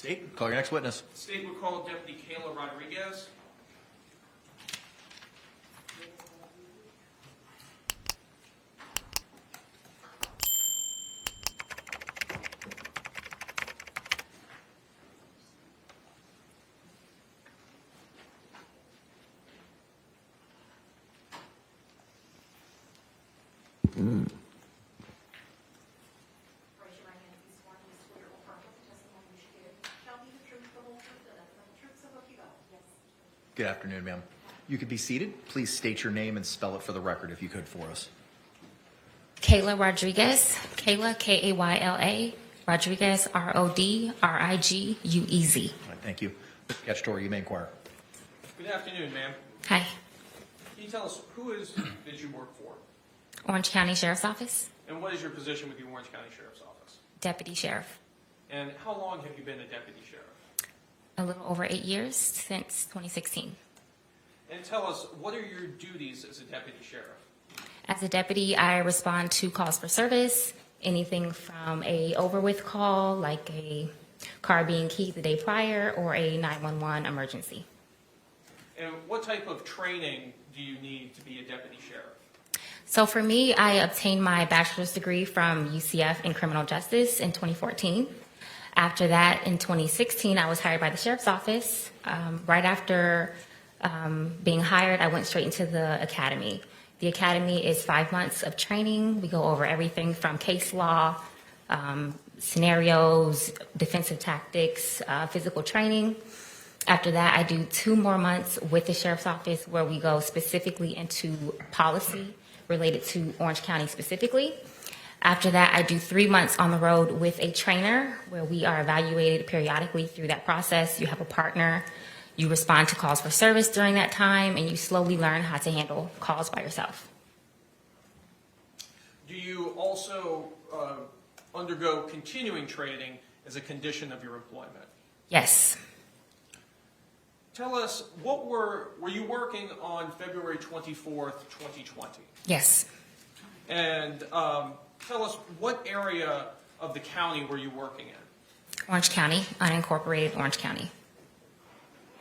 State, call your next witness. State will call Deputy Kayla Rodriguez. Raise your right hand if you swear to swear or affirm that the testimony you should give shall be the truth, the whole truth, and nothing but the truth, so help you God. Yes. Good afternoon, ma'am. You could be seated. Please state your name and spell it for the record if you could for us. Kayla Rodriguez, Kayla, K-A-Y-L-A, Rodriguez, R-O-D-R-I-G-U-E-Z. All right, thank you. Mr. Cacciatore, you may inquire. Good afternoon, ma'am. Hi, Can you tell us who did you work for? Orange County Sheriff's Office, And what is your position with the Orange County Sheriff's Office? Deputy Sheriff. And how long have you been a deputy sheriff? A little over 8 years, since 2016. And tell us, what are your duties as a deputy sheriff? As a deputy, I respond to calls for service, anything from a over with call, like a car being keyed the day prior, or a 911 emergency. And what type of training do you need to be a deputy sheriff? So for me, I obtained my bachelor's degree from UCF in criminal justice in 2014. After that, in 2016, I was hired by the sheriff's office. Right after being hired, I went straight into the academy. The academy is 5 months of training. We go over everything from case law, scenarios, defensive tactics, physical training. After that, I do 2 more months with the sheriff's office where we go specifically into policy related to Orange County specifically. After that, I do 3 months on the road with a trainer where we are evaluated periodically through that process. You have a partner. You respond to calls for service during that time, and you slowly learn how to handle calls by yourself. Do you also undergo continuing training as a condition of your employment? Yes. Tell us, were you working on February 24th, 2020? Yes. And tell us, what area of the county were you working in? Orange County, unincorporated Orange County.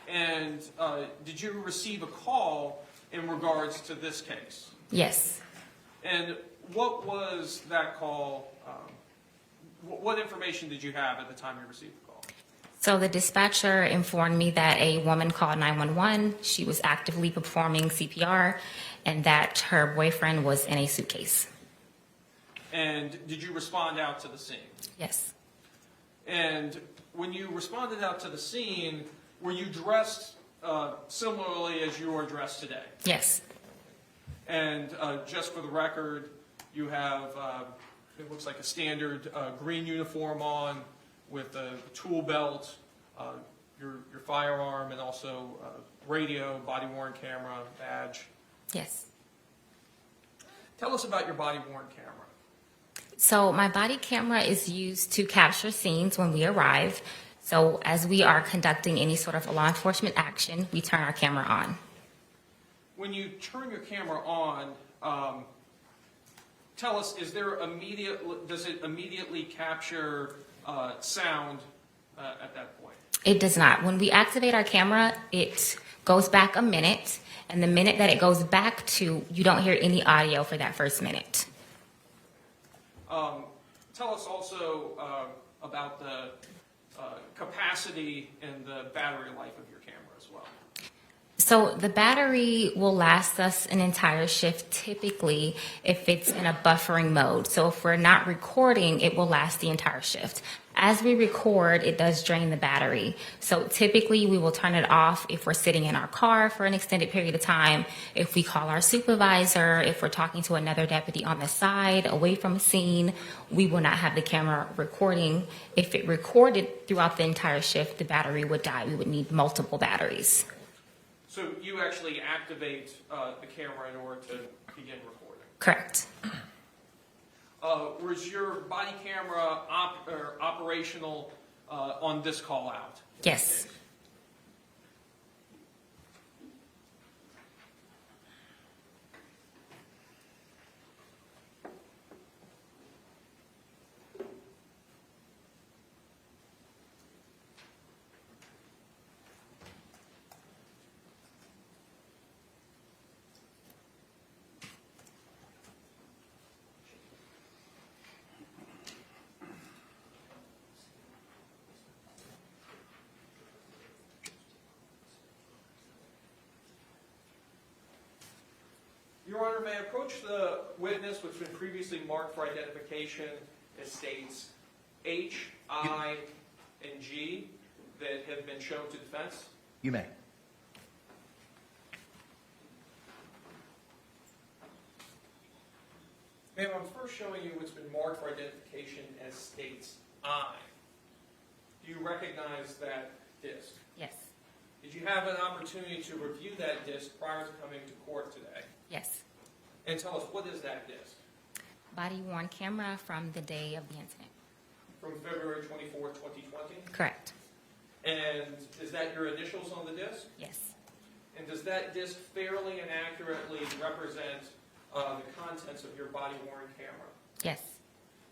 And did you receive a call in regards to this case? Yes. And what was that call? What information did you have at the time you received the call? So the dispatcher informed me that a woman called 911. She was actively performing CPR and that her boyfriend was in a suitcase. And did you respond out to the scene? Yes. And when you responded out to the scene, were you dressed similarly as you are dressed today? Yes. And just for the record, you have, it looks like a standard green uniform on with a tool belt, your firearm, and also radio, body-worn camera, badge. Yes. Tell us about your body-worn camera. So my body camera is used to capture scenes when we arrive. So as we are conducting any sort of law enforcement action, we turn our camera on. When you turn your camera on, tell us, does it immediately capture sound at that point? It does not. When we activate our camera, it goes back a minute, and the minute that it goes back to, you don't hear any audio for that first minute. Tell us also about the capacity and the battery life of your camera as well. So the battery will last us an entire shift typically if it's in a buffering mode. So if we're not recording, it will last the entire shift. As we record, it does drain the battery. So typically we will turn it off if we're sitting in our car for an extended period of time, if we call our supervisor, if we're talking to another deputy on the side, away from a scene, we will not have the camera recording. If it recorded throughout the entire shift, the battery would die. We would need multiple batteries. So you actually activate the camera in order to begin recording? Correct. Was your body camera operational on this call out? Yes. Your Honor, may I approach the witness, which has been previously marked for identification as states H, I, and G that have been shown to defense? You may. Ma'am, I'm first showing you what's been marked for identification as states I. Do you recognize that disc? Yes. Did you have an opportunity to review that disc prior to coming to court today? Yes. And tell us, what is that disc? Body worn camera from the day of the incident. From February 24, 2020? Correct. And is that your initials on the disc? Yes. And does that disc fairly and accurately represent the contents of your body-worn camera? Yes.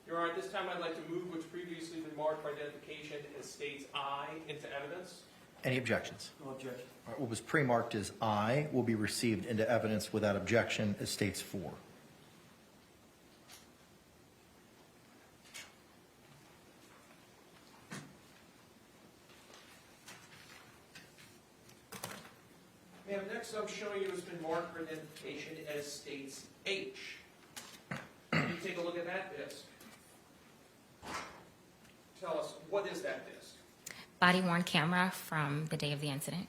Your Honor, at this time I'd like to move what's previously been marked for identification as states I into evidence. Any objections? No objection. All right, what was pre-marked as I will be received into evidence without objection as states 4. Ma'am, next I'm showing you what's been marked for identification as states H. Can you take a look at that disc? Tell us, what is that disc? Body worn camera from the day of the incident.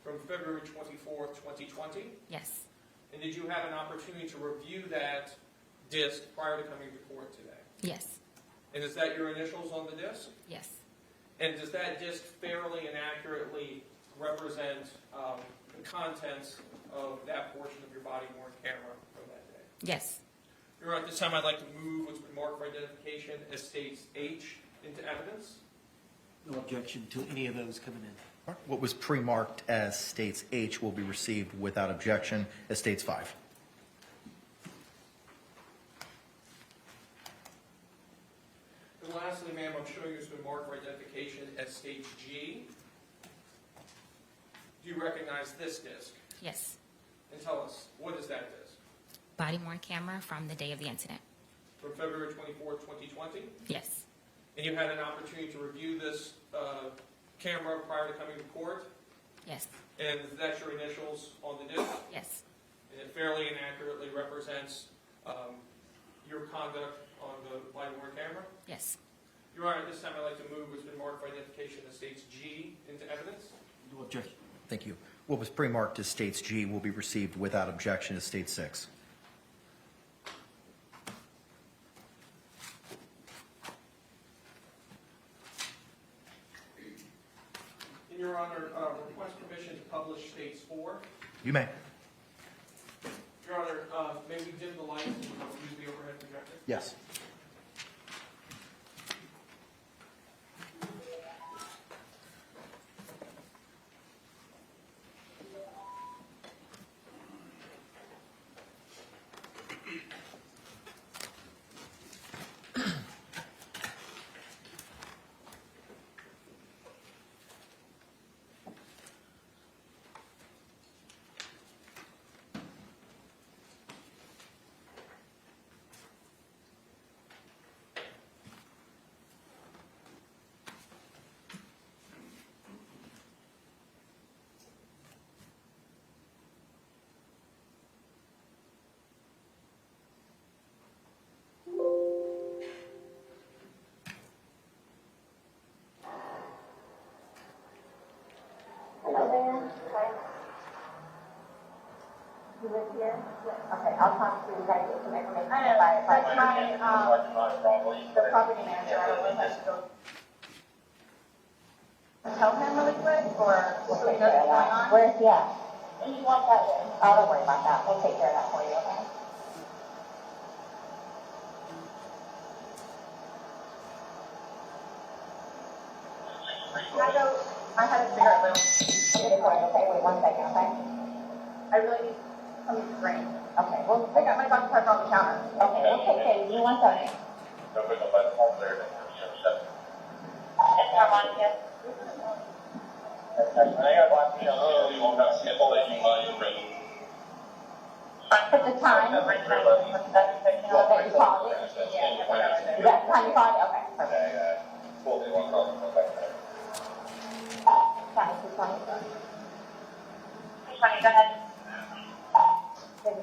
From February 24, 2020? Yes. And did you have an opportunity to review that disc prior to coming to court today? Yes. And is that your initials on the disc? Yes. And does that disc fairly and accurately represent the contents of that portion of your body-worn camera from that day? Yes. Your Honor, at this time I'd like to move what's been marked for identification as states H into evidence. No objection to any of those coming in. All right, what was pre-marked as states H will be received without objection as states 5. And lastly, ma'am, I'm showing you what's been marked for identification as stage G. Do you recognize this disc? Yes. And tell us, what is that disc? Body worn camera from the day of the incident. From February 24, 2020? Yes. And you had an opportunity to review this camera prior to coming to court? Yes. And that's your initials on the disc? Yes. And it fairly and accurately represents your conduct on the body-worn camera? Yes. Your Honor, at this time I'd like to move what's been marked for identification as states G into evidence. No objection. Thank you. What was pre-marked as states G will be received without objection as state 6. In your Honor, request permission to publish states 4. You may. Your Honor, may we dim the lights and use the overhead projector? Yes. Hello there. Hi. You live here? Okay, I'll talk to you guys, get some information. I know, that's my, the property manager, I don't know if I should go. Tell him really quick, or so he knows what's going on? Where's he at? You want that in? Oh, don't worry about that, we'll take care of that for you, okay? I had a cigarette, Lou. Okay, wait 1 second, okay? I really need something to drink. Okay, well, I got my Dr. Pepper on the counter. Okay, we'll take care of you. 1 second. It's harmonica. Put the time. That you called it? Yeah. Is that the time you called it? Okay, perfect. Go ahead.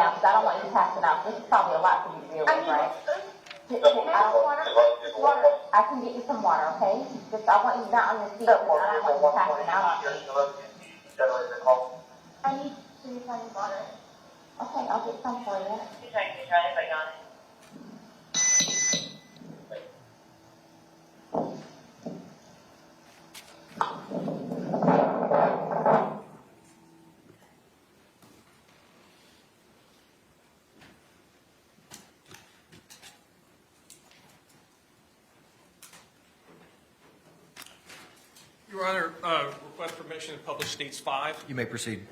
down, because I don't want you passing out. This is probably a lot for you to deal I with, need right? water. I can get you some water, okay? Just, I want you not on your seat, because I don't want you passing out. I need to find water. Okay, I'll get some for you. Your Honor, request permission to publish States 5. You may proceed.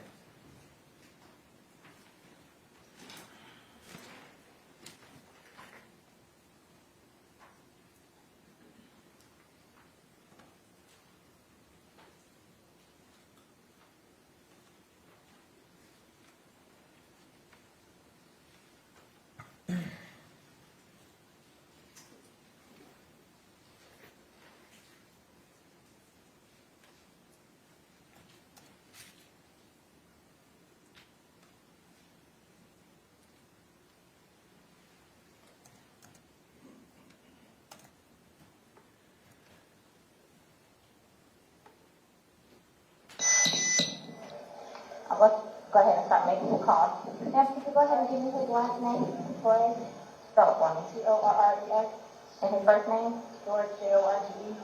Let's go ahead and start making the call. Now, could you go ahead and give me his last name, Torres? Spell it for me. Torres. And his first name? George, Jorge.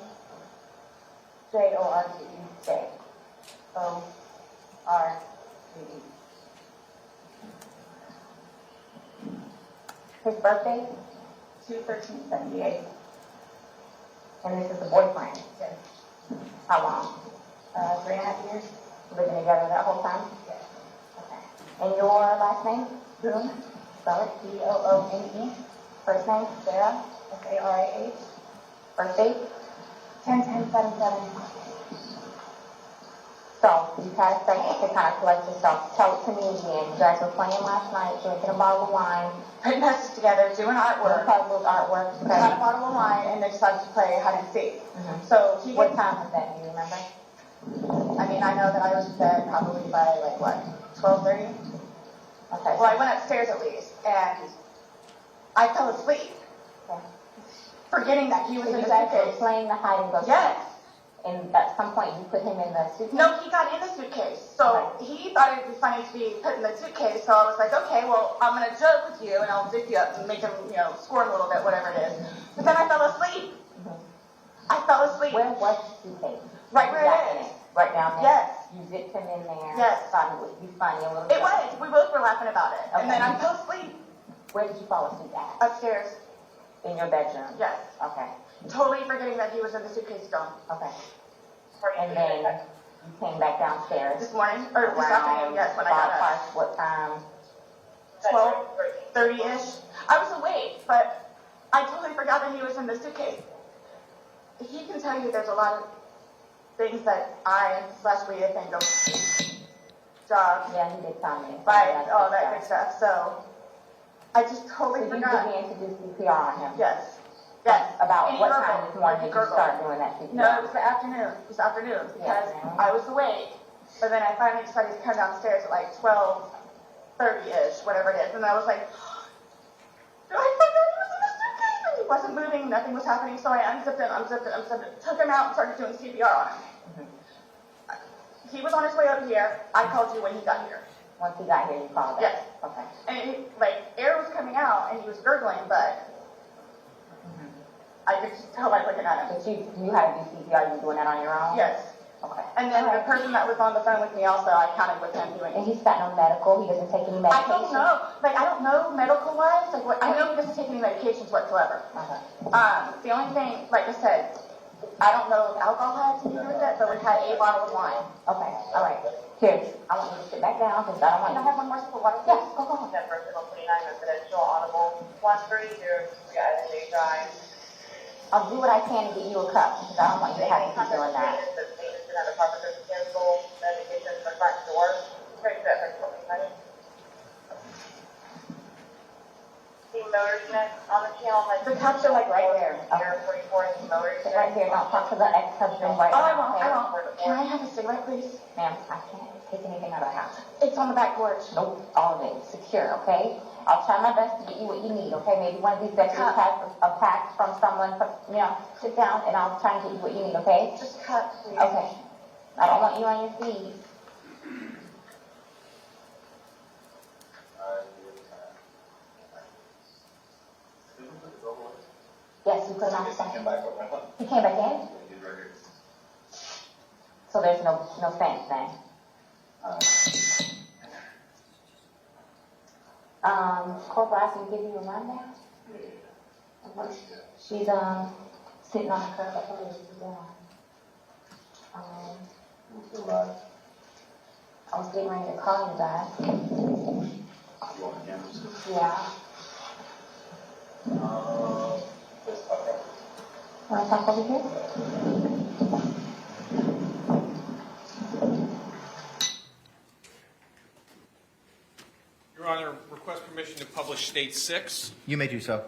Jorge. His birthday? 2/13/78. And this is the boyfriend. Yes. How long? 3.5 years. Living together that whole time? Yes. Okay. And your last name? Boone. Spell it. Boone. First name? Sarah? Sarah. Birthday? 10/10/77. So, you had a second to kind of collect yourself. Tell it to me again. You guys were playing last night, drinking a bottle of wine, Putting puzzles together, doing artwork. puzzles, artwork. We had a bottle of wine and they decided to play hide and seek. Mhm. So he What gets, time was that? Do you remember? I mean, I know that I was in bed probably by like what, 12:30? Okay. Well, I went upstairs at least and I fell asleep, Okay. forgetting that he was So in you the guys were suitcase. playing the hide and go seek. Yes. And at some point you put him in the suitcase? No, he got in the suitcase. So he thought it would be funny to be put in the suitcase. So I was like, okay, well, I'm going to joke with you and I'll zip you up and make him, squirm a little bit, whatever it is. But then I fell asleep. Mhm. I fell asleep. Where was the suitcase? Right You where got it in is. Right down there? Yes. You zipped him in there? Yes. Thought it would be funny a little bit? It was. We both were laughing about it. And then Okay. I fell asleep Where did you fall asleep at? upstairs. In your bedroom? Yes. Okay. Totally forgetting that he was in the suitcase still. Okay. And then you came back downstairs? This morning, or this afternoon, yes, when I got up. Ballpark, what time? 12:30-ish. I was awake, but I totally forgot that he was in the suitcase. He can tell you there's a lot of things that I/we think of jobs, Yeah, he did tell me. right, all that good stuff. So I just So totally you forgot. began to do CPR on him? Yes. Yes. About And he what gurgled. time this morning He did you gurgled. start doing that CPR? No, it was the afternoon. It was afternoon because Yeah. I was awake. But then I finally decided to come downstairs at like 12:30-ish, whatever it is. And I was like, I forgot he was in the suitcase. And he wasn't moving. Nothing was happening. So I unzipped him, took him out and started doing CPR on him. Mhm. He was on his way over here. I called you when he got here. Once he got here, you called us? Yes. Okay. And air was coming out and he was gurgling, but I could just tell by looking at him. But you had to do CPR, you doing that on your own? Yes. Okay. And then All the right. person that was on the phone with me also, I counted with him doing And he's got no medical, he doesn't take any I medication? don't know. I don't know medical-wise. I know he doesn't take any medications whatsoever. Okay. The only thing, like I said, I don't know if alcohol had to do with it, but we had a bottle of wine. Okay, all right. Here, I want you to sit back down, because I don't Can I want have one more sip of water? you. Yes, go ahead. Number 29 residential audible 1303 Island Drive. I'll do what I can to get you a cup, because I don't want you to have to keep doing that. The motor unit on the channel has. The cups are like right there. Air 44 is the motor Sit unit. right here, don't talk to the ex-husband right Oh, now, okay? I won't. Can I have a cigarette, please? Ma'am, I can't. take anything out of the house? It's on the back porch. Nope, all of it, secure, okay? I'll try my best to get you what you need, okay? Maybe one of these deputies has a pack from someone, you know, sit down and I'll try and get you what you need, okay? Just cut, please. Okay. I don't want you on your feet. Yes, you put him on the second. He came back in? So there's no fence then? Corporal asked me to give you a rundown? She's, sitting on the curb, I told her she's down. I was getting ready to call you guys. Yeah. Wanna talk over here? Your Honor, request permission to publish State 6. You may do so.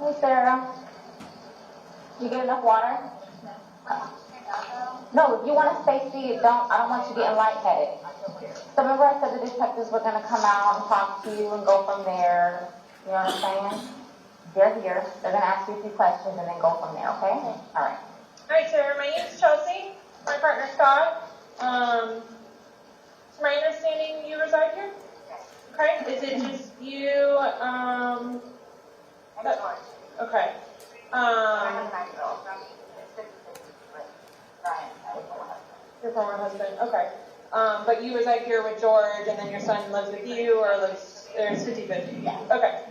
Hey, Sarah. You get enough water? No, if you want to stay seated, I don't want you getting lightheaded. So remember I said the detectives were going to come out and talk to you and go from there. You know what I'm saying? They're here. They're going to ask you a few questions and then go from there, okay? All right. All right, sir. My name's Chelsea. My partner Scott. It's my understanding you reside here. Okay. Is it just you? Okay. Your former husband. Okay. But you reside here with George, and then your son lives with you, or lives there's 50-50. Yeah. Okay.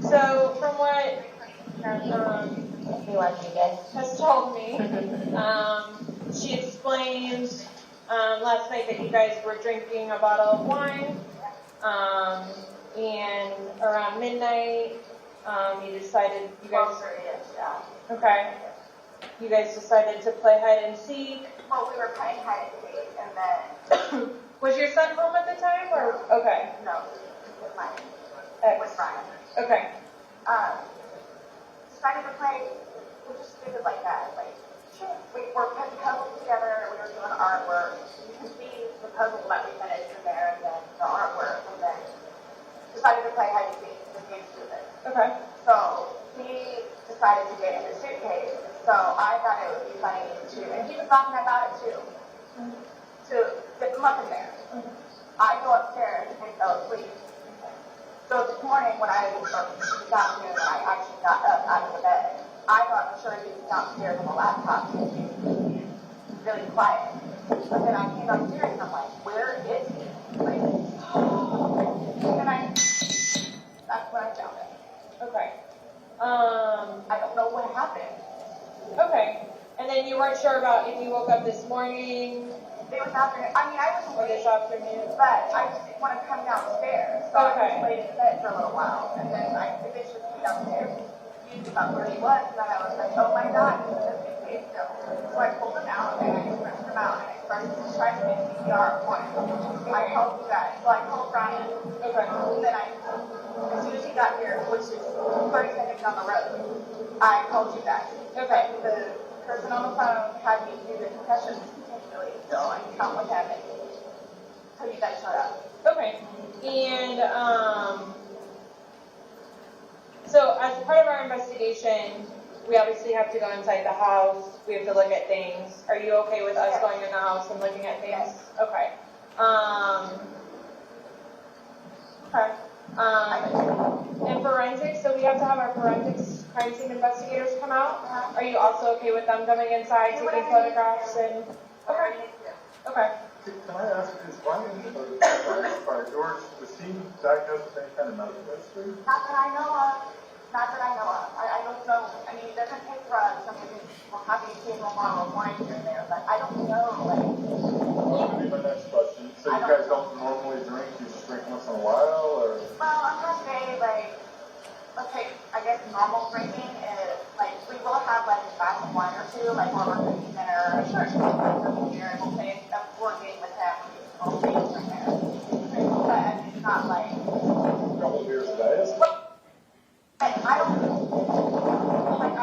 So from what has told me, she explained last night that you guys were drinking a bottle of wine, and around midnight, you decided you guys. Okay. You guys decided to play hide and seek. Well, we were playing hide and seek, and then Was your son home at the time, or okay? no, with my Ex. Brian. Okay. Decided to play. We just did it like that. Like we were putting puzzles together. We were doing artwork. You can see the puzzle that we finished in there, and then the artwork, and then decided to play hide and seek. Just get to it. Okay. So he decided to get in the suitcase. So I thought it would be funny to, and he was talking about it too, to get them up in there. I go upstairs and fell asleep. So this morning when I was down here and I actually got up out of the bed, I thought for sure he was downstairs on the laptop, really quiet. But then I came upstairs and I'm like, where is he? Like, and that's when I found him. Okay. I don't know what happened. Okay. And then you weren't sure about if you woke up this morning It was afternoon. I mean, I was or this awake, afternoon. but I just didn't want to come downstairs. So I Okay. just laid in bed for a little while. And then I eventually came downstairs, confused about where he was. And then I was like, oh my God, he's in the suitcase still. So I pulled him out and I stretched him out and I started to try to get CPR for him. I called you guys. So I called Brian. Okay. And then I As soon as he got here, which is 30 seconds down the road, I told you guys. Okay. The person on the phone had me do the concussion continually, so I can count what happened until you guys shut up. Okay. And so as part of our investigation, we obviously have to go inside the house. We have to look at things. Are you okay with us going in the house and looking at things? Yes. Okay. Okay. And forensics, so we have to have our forensics crime scene investigators come out. Uh-huh. Are you also okay with them coming inside, Do taking whatever you photographs do. and? Whatever you need to do. Okay. Can I ask, is Brian, sorry, George, was he diagnosed with any kind of medical history? Not that I know of. Not that I know of. I don't know. I mean, he doesn't take drugs. I mean, we'll have you see him tomorrow wine here and there, but I don't know. Like, Well, that would be my next question. So you guys don't normally drink, you just drink once in a while, or? well, I'm gonna say like, let's say, I guess normal drinking is like we will have like a glass of wine or two, like while we're eating dinner. Sure, here and we'll play a board game with him. We'll be from there. But it's not like. A couple of beers a day, is it? I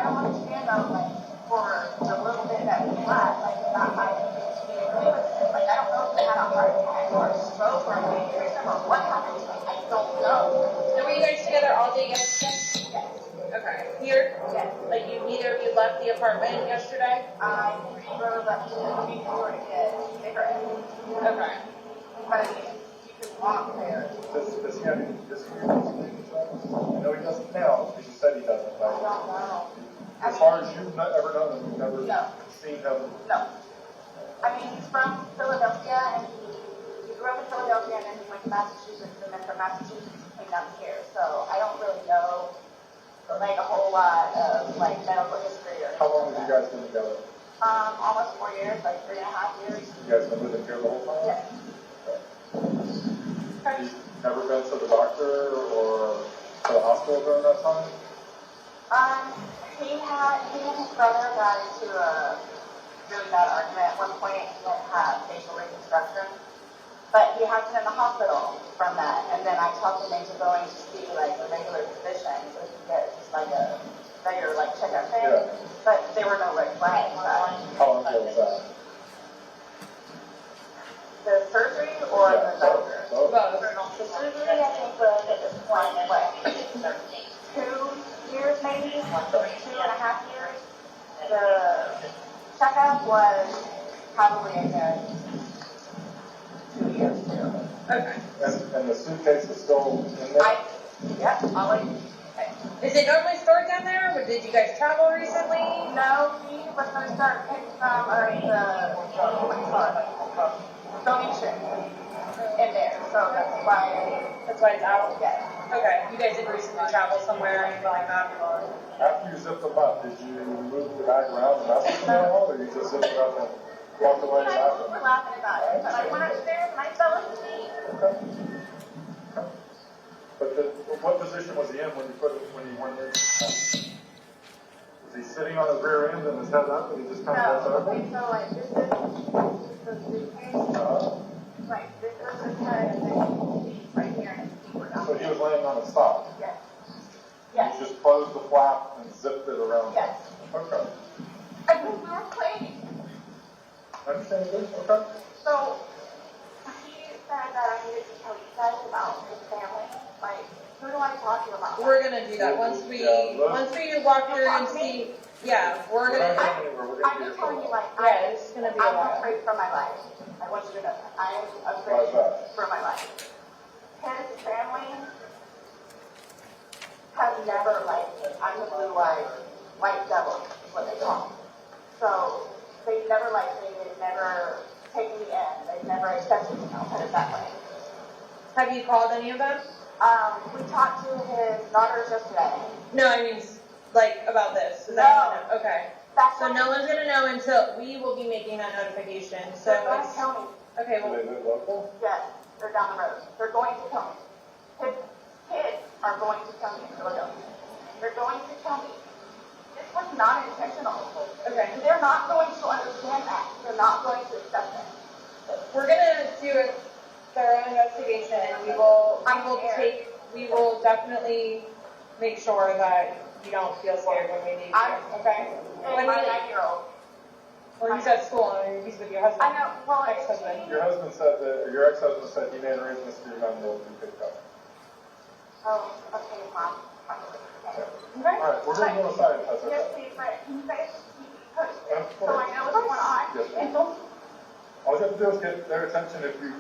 don't understand though, like, for the little bit that we had, like, not having anything to do with it. Like, I don't know if they had a heart attack or a stroke or an aneurysm or what happened. Like, I don't know. So were you guys together all day yesterday? Yes. Okay. Here? Yes. Like you, neither of you left the apartment yesterday? I drove up to the store to get cigarettes. Okay. But I mean, you could walk there. Does he have any history of these things? I know he doesn't now, because you said he doesn't, I but don't know. as far as you've ever known him, you've never No. seen him. No. I mean, he's from Philadelphia, and he grew up in Philadelphia, and then he went to Massachusetts, and then from Massachusetts he came down here. So I don't really know, like, a whole lot of, like, medical history or. How long have you guys been together? Almost 4 years, like 3.5 years. You guys been living here the whole time? Yes. He's never been to the doctor or to the hospital during that time? He and his brother got into a really bad argument at one point. He had to have facial reconstruction, but he has been in the hospital from that. And then I talked him into going to see like a regular physician so he could get just like a regular like checkup thing. Yeah. But there were no red flags. How long ago was that? The surgery or Yeah, the doctor? both. The surgery I think was at this point what 2 years maybe, 2.5 years. The checkup was probably a good 2 years too. Okay. And the suitcase is still in there? Yep, I'll let you. Is it normally stored down there, or did you guys travel recently? No, he was going to start picking some of the donation in there, so that's why. That's why it's out? Yes. Okay. You guys didn't recently travel somewhere or anything like that? After you zipped them up, did you move the bag around and mess with them at all, or you just zipped it up and walked away and We left them? were laughing about it, but I went upstairs and I fell asleep. Okay. But what position was he in when you went in? Was he sitting on his rear end and his head up and he just kind of No, goes over? okay, so like this is the suitcase, like this is his head, and then his feet right here, and his feet were down. So he was laying on his side. Yes. You Yes. just closed the flap and zipped it around. Yes. Okay. I think we were playing. Understandable. Okay. So he said that I needed to tell you guys about his family. Like, who do I talk to about that? We're gonna do that once we walk through and see. Yeah, we're We're not gonna. going anywhere. We're I'm going to just be telling you, like, Yeah, it's gonna be a I'm while. afraid for my life. I want you to know that. I am Why afraid is that? for my life. His family has never, like, I'm the blue-eyed white devil, is what they call me. So, they've never liked me, they've never taken me in, they've never accepted me, I'll put it that way. Have you called any of them? We talked to his daughters yesterday. No, I mean, like, about this. Is No. that okay. That's So what no one's gonna know until we will be making that notification. So they're going to it's, kill me. okay, Do well, they live local? Yes, they're down the road. They're going to kill me. His kids are going to kill me in Philadelphia. They're going to kill me. This was not intentional. okay. They're not going to understand that. They're not going to accept it. We're gonna do a thorough investigation. We will We will definitely make sure that you don't feel scared when we leave here, okay? And When my we leave. 9-year-old. Or he's at school, and he's with your husband. I know, well, Ex-husband. Your husband said that, or your ex-husband said he made arrangements for your gun to be picked up. Oh, okay, Mom. Okay? All right, we're going to go inside if that's Yes, okay. please, but can you guys keep me posted Of so I know what's going on? Yes, ma'am. And don't- All you have to do is get their attention if you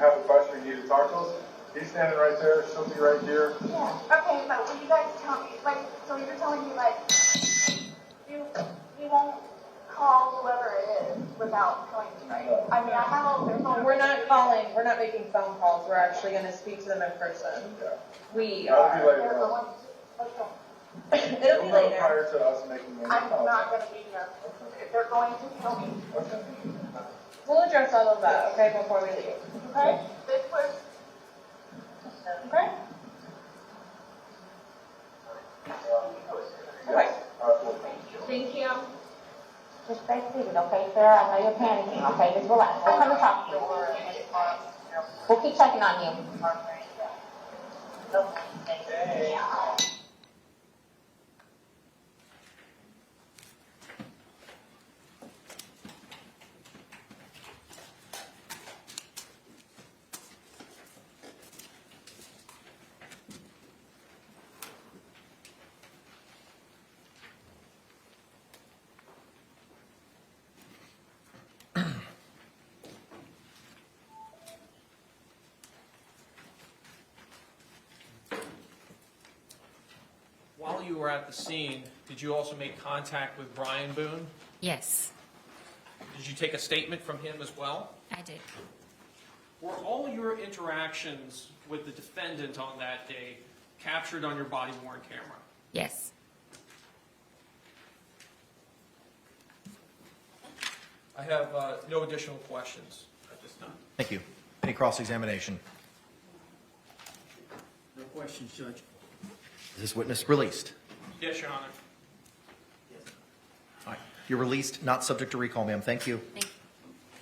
have a question, you need to talk to us. He's standing right there, she'll be right here. Yeah, okay, but will you guys tell me, like, so you're telling me, like, you won't call whoever it is without telling me, right? I mean, I have all their phone. We're not calling, we're not making phone calls, we're actually gonna speak to them in person. Yeah. We That'll be are. later They're on. going to, okay. It'll be You'll know later. prior to us making any I'm calls. not gonna be here. They're going to kill me. Okay. We'll address all of that, okay, before we leave, okay? This was, Okay? Okay. thank you. Just stay seated, okay, Sarah? I know you're panicking, okay? Just relax. We'll come and talk to you. We'll keep checking on you. While you were at the scene, did you also make contact with Brian Boone? Yes, Did you take a statement from him as well? I did. Were all your interactions with the defendant on that day captured on your body-worn camera? Yes. I have no additional questions at this time. Thank you. Any cross-examination? No questions, Judge. Is this witness released? Yes, Your Honor. All right. You're released, not subject to recall, ma'am. Thank you. Thank you.